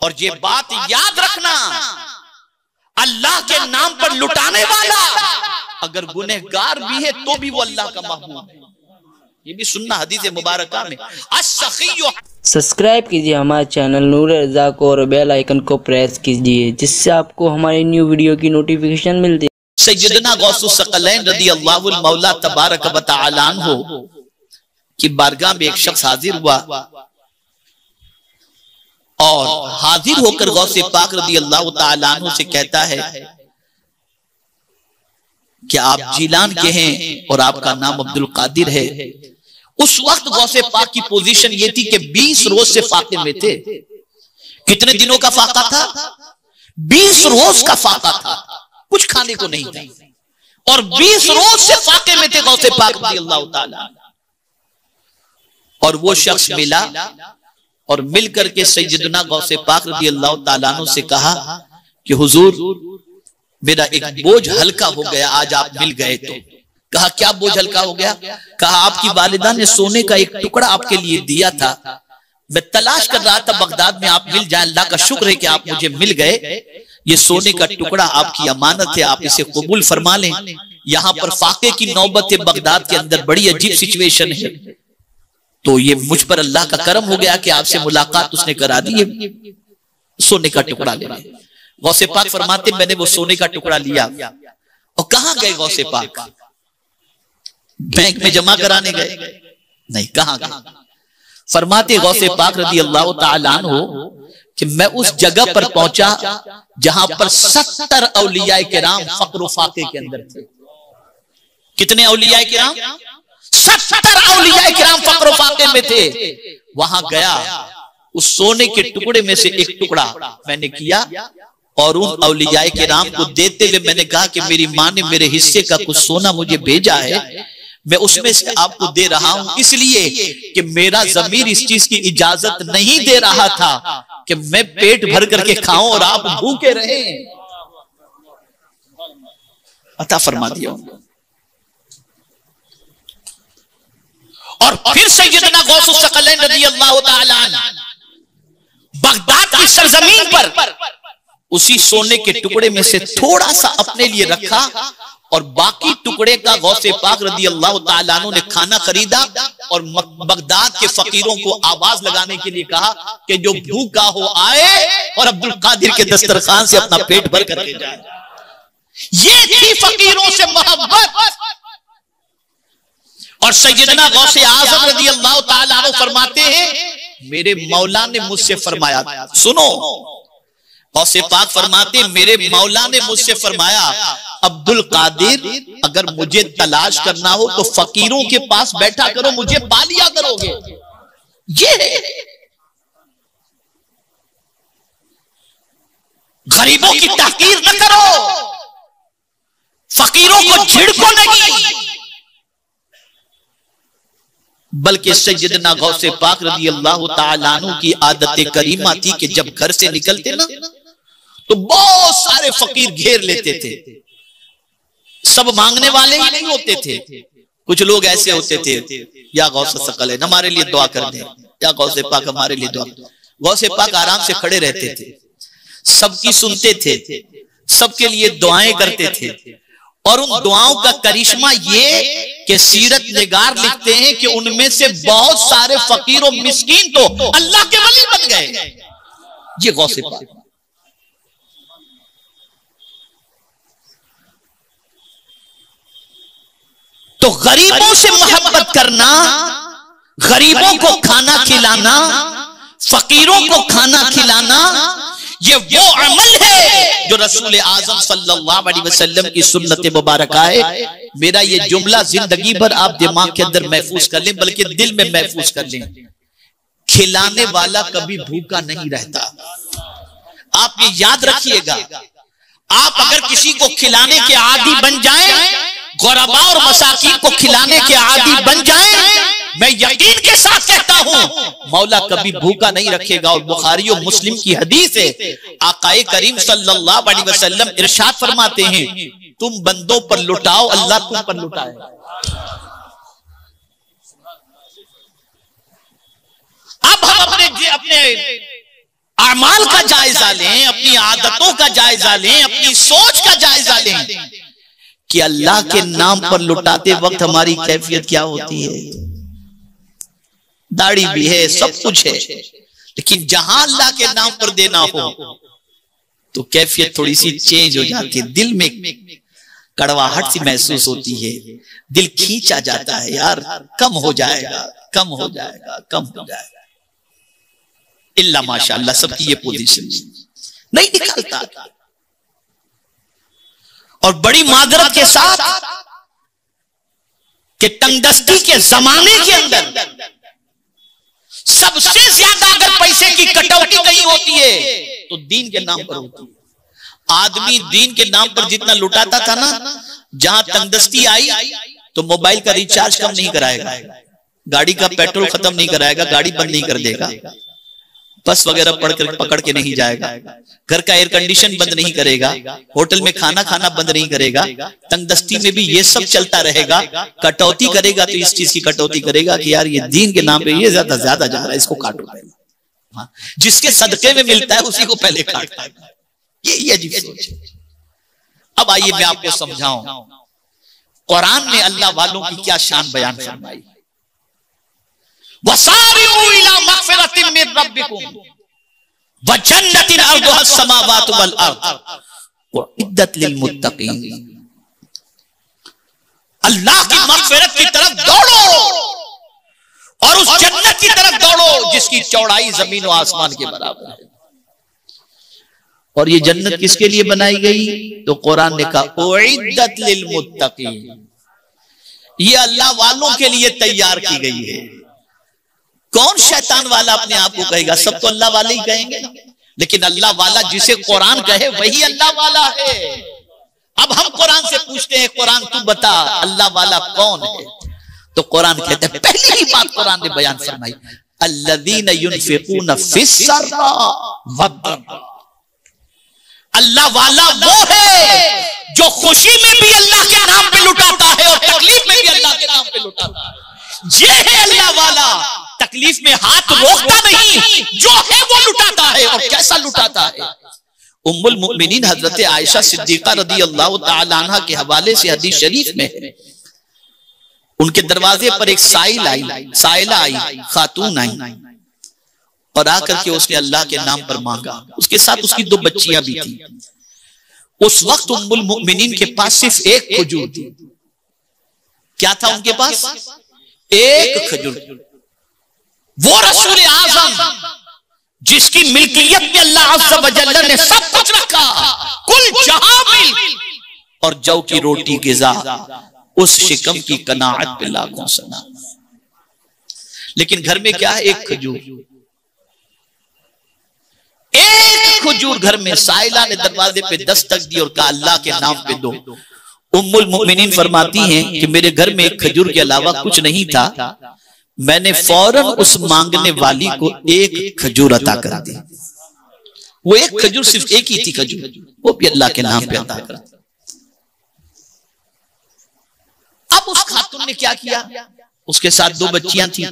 और ये बात याद रखना, अल्लाह के नाम पर लुटाने वाला अगर गुनहगार भी है तो भी वो अल्लाह का महबूब है। ये भी सुनना हदीस मुबारका में। सब्सक्राइब कीजिए हमारे चैनल नूर रज़ा को और बेल आइकन को प्रेस कीजिए, जिससे आपको हमारी न्यू वीडियो की नोटिफिकेशन मिलती है। सैयदना गौसुस सकलैन रज़ियल्लाहु मौला तबारक व तआला अन्हु की बारगाह में एक शख्स हाजिर हुआ और हाजिर होकर गौसे पाक रज़ियल्लाहु तआला अन्हु से कहता है कि आप जीलान के हैं और आपका नाम अब्दुल कादिर है। उस वक्त गौसे पाक की पोजीशन ये थी कि 20 रोज से फाके में थे। कितने दिनों का फाका था? 20 रोज का फाका था, कुछ खाने को नहीं था और 20 रोज से फाके में थे गौसे पाक रज़ियल्लाहु तआला। और वो शख्स मिला और मिलकर के सैयदना गौसे पाक रज़ियल्लाहु तआला अन्हु से कहा कि हुजूर मेरा एक बोझ हल्का हो गया, आज आप मिल गए तो। कहा क्या बोझ हल्का हो गया? कहा आपकी वालिदा ने सोने का एक टुकड़ा आपके लिए दिया था, मैं तलाश कर रहा था बगदाद में आप मिल जाए, अल्लाह का शुक्र है कि आप मुझे मिल गए। ये सोने का टुकड़ा आपकी अमानत है, आप इसे कबूल फरमा लें। यहाँ पर फाके की नौबत है, बगदाद के अंदर बड़ी अजीब सिचुएशन है, तो ये मुझ पर अल्लाह का करम हो गया कि आपसे मुलाकात उसने करा दी, सोने का टुकड़ा ले रहे। गौसे पाक फरमाते मैंने वो सोने का टुकड़ा लिया और कहां गए गौसे पाक? बैंक में जमा कराने गए? नहीं, कहां गए? फरमाते गौसे पाक रज़ियल्लाहु तआला अन्हु कि मैं उस जगह पर पहुंचा जहां पर 70 औलिया किराम फक्र फाके के अंदर थे। कितने औलिया किराम? 70 औलिया किराम फक्र फाके में थे। वहां गया, उस सोने के टुकड़े में से एक टुकड़ा मैंने किया और उन औलिया किराम को देते हुए मैंने कहा कि मेरी माँ ने मेरे हिस्से का कुछ सोना मुझे भेजा है, मैं उसमें से आपको दे रहा हूं, इसलिए कि मेरा ज़मीर इस चीज की इजाजत नहीं दे रहा था कि मैं पेट भर करके खाऊं और आप भूखे रहे। अता फरमा दिया। और फिर सैयदना गौसुस सकलैन रज़ियल्लाहु तआला अन्हु बगदाद की सरजमीन पर उसी सोने के टुकड़े में से थोड़ा सा अपने लिए रखा और बाकी टुकड़े का गौसे पाक रज़ियल्लाहु तआला अन्हु ने खाना खरीदा और बगदाद के फकीरों को आवाज लगाने के लिए कहा कि जो भूखा हो आए और अब्दुल कादिर के दस्तरखान से अपना पेट भर करके जाए। ये थी फकीरों से मोहब्बत। और सैयदना गौसे आज़म रज़ियल्लाहु तआला अन्हु फरमाते हैं मेरे मौला ने मुझसे फरमाया, सुनो, गौसे पाक फरमाते मेरे मौला ने मुझसे फरमाया अब्दुल कादिर अगर मुझे तलाश करना हो तो फकीरों के पास बैठा करो, मुझे पा लिया करोगे। ये गरीबों की तहकीर न करो, फकीरों को झिड़को नहीं, बल्कि सैयदना गौसे पाक रज़ियल्लाहु तआला अन्हु की आदत करीमा थी कि जब घर से निकलते ना तो बहुत सारे फकीर घेर लेते थे। सब मांगने वाले ही नहीं होते थे, कुछ लोग ऐसे होते थे, या गौसे सकलैन हमारे लिए दुआ कर दे, या गौसे पाक हमारे लिए दुआ। गौसे पाक आराम से खड़े रहते थे, सबकी सुनते थे, सबके लिए दुआएं करते थे। और उन दुआओं का करिश्मा ये कि सीरत निगार लिखते हैं कि उनमें से बहुत सारे फकीर और मिस्कीन तो अल्लाह के वली बन गए। ये गौसे पाक। तो गरीबों से मोहब्बत करना, गरीबों को खाना खिलाना, फकीरों को खाना खिलाना, ये वो अमल है जो रसूल आज़म सल्लल्लाहु अलैहि वसल्लम की सुन्नत मुबारका है। मेरा ये जुमला जिंदगी भर आप दिमाग के अंदर महफूज कर लें, बल्कि दिल में महफूज कर लें। खिलाने वाला कभी भूखा नहीं रहता। आप ये याद रखिएगा। आप अगर किसी को खिलाने के आदी बन जाएं, गुरबा और मसाकीन को खिलाने के आदी बन जाएं, मैं यकीन के साथ कहता हूं मौला कभी भूखा नहीं रखेगा। और बुखारी और मुस्लिम की हदीस है, आकाए करीम सल्लल्लाहु अलैहि वसल्लम इरशाद फरमाते हैं तुम बंदों पर लुटाओ, अल्लाह तुम पर लुटाए। अब हम अपने अमाल का जायजा लें, अपनी आदतों का जायजा लें, अपनी सोच का जायजा लें कि अल्लाह के नाम पर लुटाते वक्त हमारी कैफियत क्या होती है। दाढ़ी भी है, सब कुछ है, लेकिन जहां अल्लाह के नाम पर देना हो तो कैफियत थोड़ी सी चेंज हो जाती है। दिल में कड़वाहट सी महसूस होती है, दिल खींचा जाता है, यार कम हो जाएगा, कम हो जाएगा, कम हो जाएगा। इल्ला माशाअल्लाह सबकी ये पोजीशन नहीं निकलता। और बड़ी मादरत के साथ कि तंगदस्ती के जमाने के अंदर सबसे ज्यादा अगर पैसे की कटौती नहीं होती है तो दीन के नाम पर होती है। आदमी दीन के नाम पर जितना लुटाता था ना, जहां तंगदस्ती आई तो मोबाइल का रिचार्ज कम नहीं कराएगा, गाड़ी का पेट्रोल खत्म नहीं कराएगा, गाड़ी बंद नहीं कर देगा, बस वगैरह पकड़ के नहीं जाएगा, घर का एयर कंडीशन बंद नहीं करेगा, होटल में खाना खाना बंद नहीं करेगा। तंगदस्ती में भी ये सब चलता रहेगा। कटौती करेगा तो इस चीज की कटौती करेगा कि यार ये दीन के नाम पे ये ज्यादा जा रहा है, इसको काटो पहले। जिसके सदके में मिलता है उसी को पहले काटता है। ये अजीब सोच है। अब आइए मैं आपको समझाऊं कुरान ने अल्लाह वालों की क्या शान बयान फरमाई। वसारिउ इला मगफिरतिन मिन रब्बिकुम व जन्नतिन अर्दुहा अस्समावातु वल अर्द उइद्दत लिल मुत्तकीन। अल्लाह की मगफिरत की तरफ दौड़ो और उस जन्नत की तरफ दौड़ो जिसकी चौड़ाई जमीन और आसमान के बराबर है। और ये जन्नत किसके लिए बनाई गई? तो कुरान ने कहा उइद्दत लिल मुत्तकीन, ये अल्लाह वालों के लिए तैयार की गई है। कौन शैतान वाला अपने आप को कहेगा? सब तो अल्लाह वाले ही कहेंगे, लेकिन अल्लाह वाला जिसे कुरान कहे वही अल्लाह वाला है। अब हम कुरान से पूछते हैं, कुरान तू बता अल्लाह वाला कौन है? तो कुरान कहते हैं, पहली ही बात कुरान ने बयान फरमाई, अल्लज़ीना युनफिकूना फिस्सर्रा वद्दर्रा। अल्लाह वाला वो है जो खुशी में भी अल्लाह के नाम पे लुटाता है और तकलीफ में भी अल्लाह के नाम पे लुटाता है। ये है अल्लाह वाला, तकलीफ में हाथ रोकता नहीं, जो है वो लुटाता है। और कैसा लुटाता है? उम्मुल मुमिनीन हजरत आयशा सिद्दीका रदी अल्लाह तआला अन्हा के हवाले से हदीस शरीफ में है, उनके दरवाजे पर एक साइला आई, खातून आई और आकर के उसने अल्लाह के नाम पर मांगा। उसके साथ उसकी 2 बच्चियां भी थी। उस वक्त उम्मुल मुमिनीन के पास सिर्फ एक खजूर थी। क्या था उनके पास? एक खजूर। वो रसूल आज़म जिसकी मिल्कियत में अल्लाह अज़्ज़ा व जल्ल ने सब कुछ रखा, कुल जहां मिल और जौ की रोटी गिज़ा, उस शिकम की कनाअत पे लाखों सना। लेकिन घर में क्या है? एक खजूर। एक खजूर घर में। साइला ने दरवाजे पे दस्तक दी और कहा अल्लाह के नाम पे दो। उम्मुल मुमिनीन फरमाती हैं कि मेरे घर में एक खजूर के अलावा कुछ नहीं था, मैंने फौरन उस मांगने वाली को एक खजूर अता कर दी। वो एक खजूर, सिर्फ एक ही थी खजूर, वो भी अल्लाह के नाम पे अता कर दी। अब उस खातून ने क्या किया? उसके साथ 2 बच्चियां थी।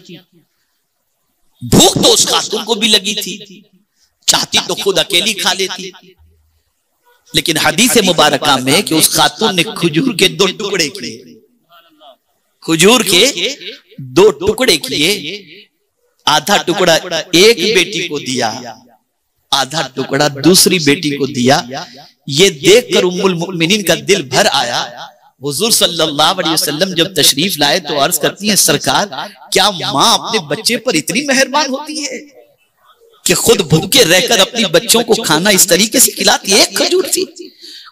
भूख तो उस खातून को भी लगी थी, चाहती तो खुद अकेली खा लेती, लेकिन हदीस मुबारका में कि उस खातून ने खजूर के 2 टुकड़े किए। खजूर के 2 टुकड़े किए, आधा टुकड़ा एक बेटी को दिया, आधा टुकड़ा दूसरी बेटी को दिया। ये देखकर उम्मुल मुमिनीन का दिल भर आया। हुजूर सल्लल्लाहु अलैहि वसल्लम जब तशरीफ लाए तो अर्ज करती हैं, सरकार क्या माँ अपने बच्चे पर इतनी मेहरबान होती है कि खुद भूखे रहकर अपनी बच्चों को खाना इस तरीके से खिलाती? एक खजूर थी,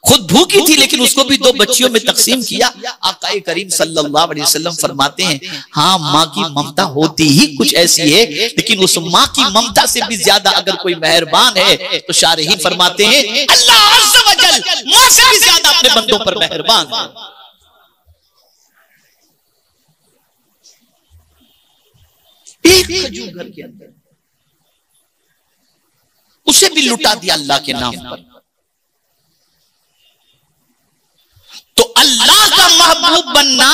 खुद भूखी थी, लेकिन उसको भी 2 बच्चियों में तकसीम किया। आका करीम सल्लल्लाहु अलैहि वसल्लम फरमाते हैं, हाँ माँ की ममता होती ही कुछ ऐसी है, लेकिन उस माँ की ममता से भी ज्यादा अगर कोई मेहरबान है तो शारहीन फरमाते हैं अल्लाह अज़्ज़ा व जल माँ से भी ज्यादा अपने बंदों पर मेहरबान है। एक खजूर घर के अंदर, उसे भी लुटा दिया अल्लाह के नाम पर। तो अल्लाह का महबूब बनना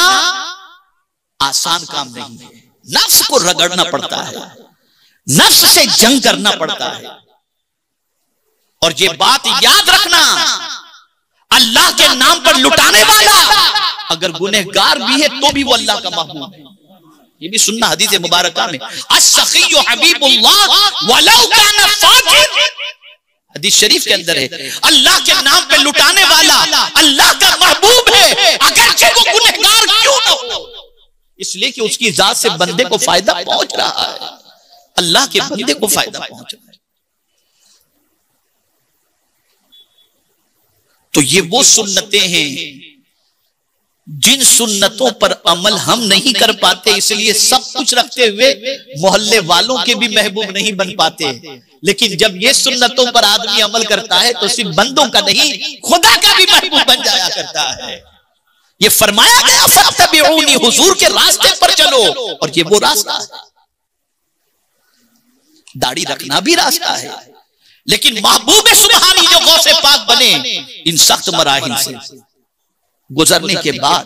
आसान काम नहीं है। नफ्स को रगड़ना पड़ता है, नफ्स से जंग करना पड़ता है। और ये बात याद रखना, अल्लाह के नाम पर लुटाने वाला अगर गुनहगार भी है तो भी वो अल्लाह का महबूब है। ये भी सुनना हदीस मुबारका में, अस्सखिय्यु हबीबुल्लाह वलौ काना फाजिर, हदीस शरीफ के अंदर है, अल्लाह के नाम पे लुटाने वाला अल्लाह का महबूब है अगरचे वो गुनहगार क्यों ना हो, इसलिए कि उसकी जात से बंदे को फायदा पहुंच रहा है, अल्लाह के बंदे को फायदा पहुंच रहा है। तो ये वो सुन्नतें हैं जिन सुन्नतों पर अमल हम नहीं कर पाते, इसलिए सब कुछ रखते हुए मोहल्ले वालों के भी महबूब नहीं बन पाते। लेकिन जब ये सुन्नतों पर आदमी अमल करता है तो सिर्फ बंदों का नहीं, खुदा का भी महबूब बन जाया करता है। ये फरमाया गया फत्तबिऊनी, हुजूर के रास्ते पर चलो, और ये वो रास्ता है। दाढ़ी रखना भी रास्ता है, लेकिन महबूब सुबहानी जो गौसे पाक बने, इन सख्त मराहिल से गुजरने के बाद